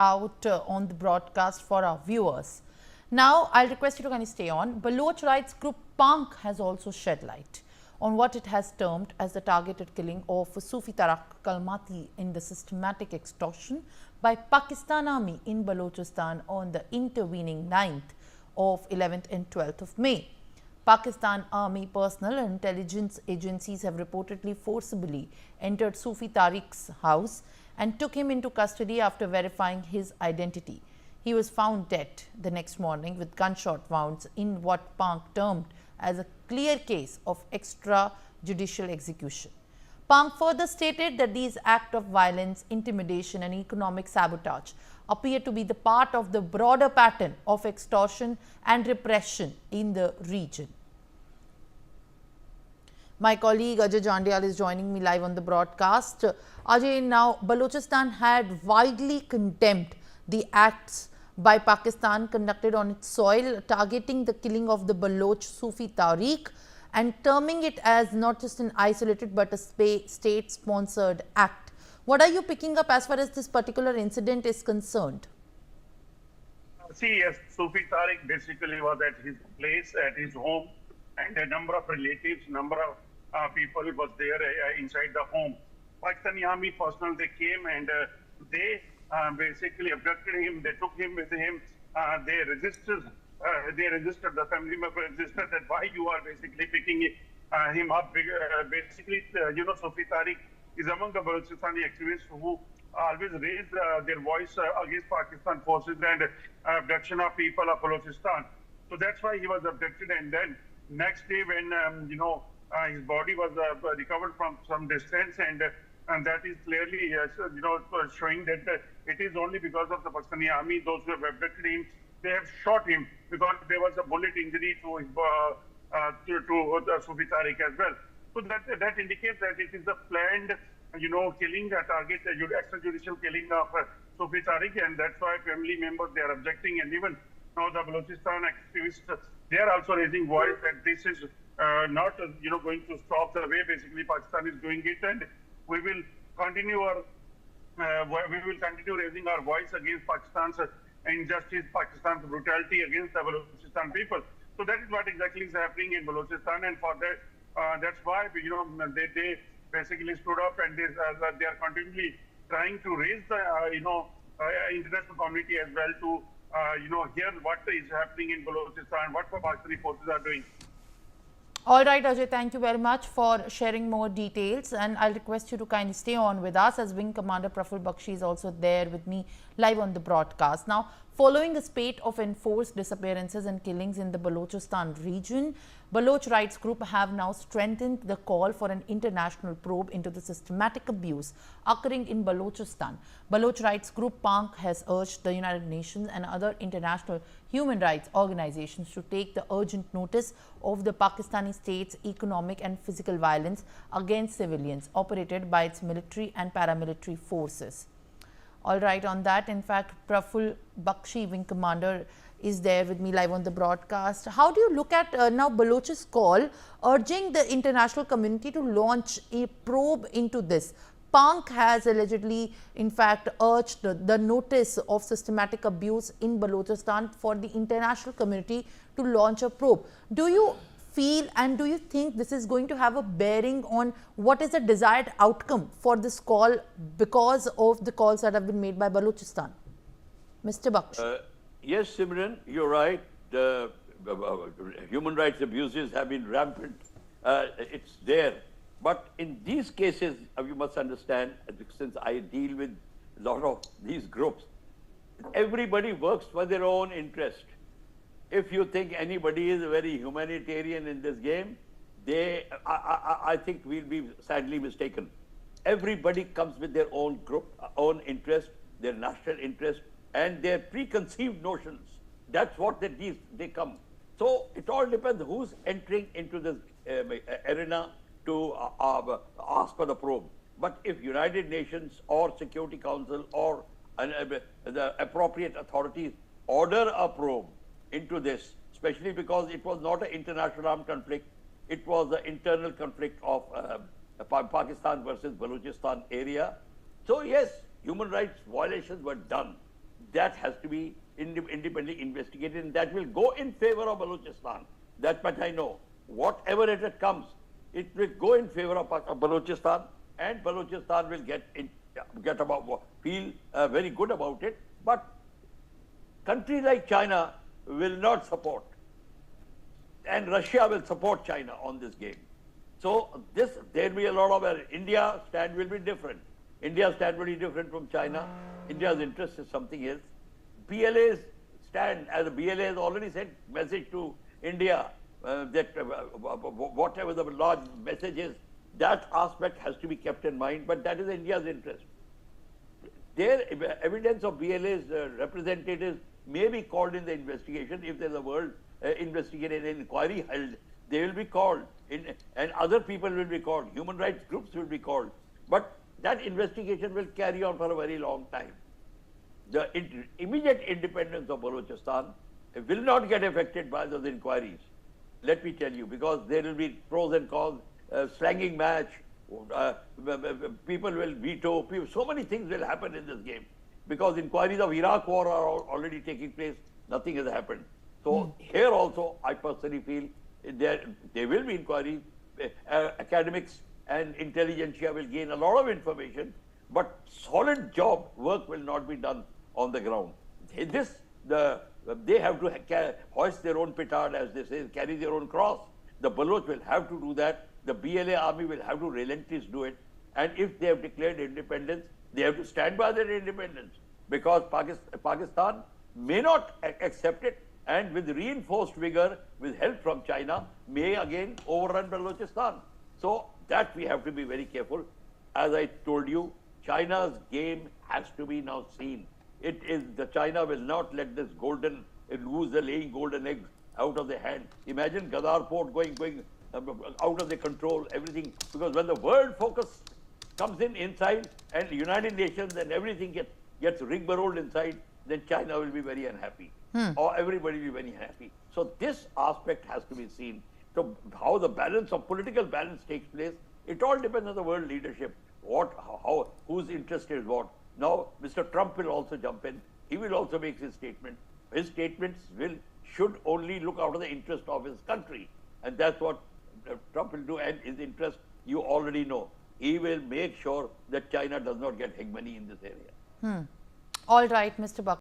out on the broadcast for our viewers. Now, I'll request you to kind of stay on. Baloch rights group PAANK has also shed light on what it has termed as the targeted killing of Sufi Tariq Kalmati in the systematic extortion by Pakistan Army in Balochistan on the intervening 9th of 11th and 12th of May. Pakistan Army personnel and intelligence agencies have reportedly forcibly entered Sufi Tariq's house and took him into custody after verifying his identity. He was found dead the next morning with gunshot wounds in what PAANK termed as a clear case of extrajudicial execution. PAANK further stated that these acts of violence, intimidation and economic sabotage appear to be the part of the broader pattern of extortion and repression in the region. My colleague Ajay Jandial is joining me live on the broadcast. Ajay, now Balochistan had widely condemned the acts by Pakistan conducted on its soil, targeting the killing of the Baloch Sufi Tariq and terming it as not just an isolated but a state-sponsored act. What are you picking up as far as this particular incident is concerned? See, yes, Sufi Tariq basically was at his place, at his home, and a number of relatives, number of people was there inside the home. Pakistani army personnel, they came and they basically abducted him. They took him with him. They resisted. The family member resisted that why you are basically picking him up. Basically, Sufi Tariq is among the Balochistan activists who always raise their voice against Pakistan forces and abduction of people of Balochistan. So that's why he was abducted. And then next day, when his body was recovered from some distance, and that is clearly showing that it is only because of the Pakistani army. Those who have abducted him, they have shot him because there was a bullet injury to his to Sufi Tariq as well. So that indicates that it is a planned, killing, a target, extrajudicial killing of Sufi Tariq, and that's why family members, they are objecting, and even now the Balochistan activists, they are also raising voice that this is not going to stop the way basically Pakistan is doing it, and we will continue raising our voice against Pakistan's injustice, Pakistan's brutality against the Balochistan people. So that is what exactly is happening in Balochistan, and for that, that's why they basically stood up, and they are continually trying to raise the international community as well to hear what is happening in Balochistan, what the Pakistani forces are doing. All right, Ajay, thank you very much for sharing more details, and I'll request you to kindly stay on with us as Wing Commander Praful Bakshi is also there with me live on the broadcast. Now, following a spate of enforced disappearances and killings in the Balochistan region, Baloch rights group have now strengthened the call for an international probe into the systematic abuse occurring in Balochistan. Baloch rights group PAANK has urged the United Nations and other international human rights organizations to take the urgent notice of the Pakistani state's economic and physical violence against civilians operated by its military and paramilitary forces. All right, on that, in fact, Praful Bakshi, Wing Commander, is there with me live on the broadcast. How do you look at now Baloch's call urging the international community to launch a probe into this? PAANK has allegedly, in fact, urged the notice of systematic abuse in Balochistan for the international community to launch a probe. Do you feel and do you think this is going to have a bearing on what is the desired outcome for this call because of the calls that have been made by Balochistan? Mr. Bakshi. Yes, Simran, you're right. The human rights abuses have been rampant. It's there. But in these cases, you must understand, since I deal with a lot of these groups, everybody works for their own interest. If you think anybody is very humanitarian in this game, I think we'll be sadly mistaken. Everybody comes with their own group, own interest, their national interest, and their preconceived notions. That's what they come. So it all depends who's entering into this arena to ask for the probe. But if United Nations or Security Council or the appropriate authorities order a probe into this, especially because it was not an international armed conflict, it was the internal conflict of Pakistan versus Balochistan area. So yes, human rights violations were done. that has to be independently investigated, and that will go in favor of Balochistan. That much I know. Whatever it comes, it will go in favor of Balochistan, and Balochistan will feel very good about it. But countries like China will not support, and Russia will support China on this game. So there will be a lot of India stand will be different. India's stand will be different from China. India's interest is something else. BLA's stand, as the BLA has already sent message to India that whatever the large message is, that aspect has to be kept in mind, but that is India's interest. Their evidence of BLA's representatives may be called in the investigation. If there's a world investigated inquiry held, they will be called, and other people will be called, human rights groups will be called. But that investigation will carry on for a very long time. The immediate independence of Balochistan will not get affected by those inquiries. Let me tell you, because there will be pros and cons, slanging match, people will veto, so many things will happen in this game. Because inquiries of Iraq war are already taking place, nothing has happened. So here also, I personally feel there will be inquiries, academics and intelligentsia will gain a lot of information, but solid work will not be done on the ground. They have to hoist their own petard, as they say, carry their own cross. The Baloch will have to do that. The BLA army will have to relentlessly do it. And if they have declared independence, they have to stand by their independence, because Pakistan may not accept it, and with reinforced vigor, with help from China, may again overrun Balochistan. So that we have to be very careful. As I told you, China's game has to be now seen. China will not let this lose the laying golden eggs out of their hand. Imagine Gadar port going out of their control, everything, because when the world focus comes inside, and the United Nations and everything gets rigmaroled inside, then China will be very unhappy, or everybody will be very happy. So this aspect has to be seen. So how the political balance takes place, it all depends on the world leadership, whose interest is what. Now, Mr. Trump will also jump in. He will also make his statement. His statements should only look out of the interest of his country. And that's what Trump will do. And his interest, you already know. He will make sure that China does not get hegemony in this area. All right, Mr. Bakshi.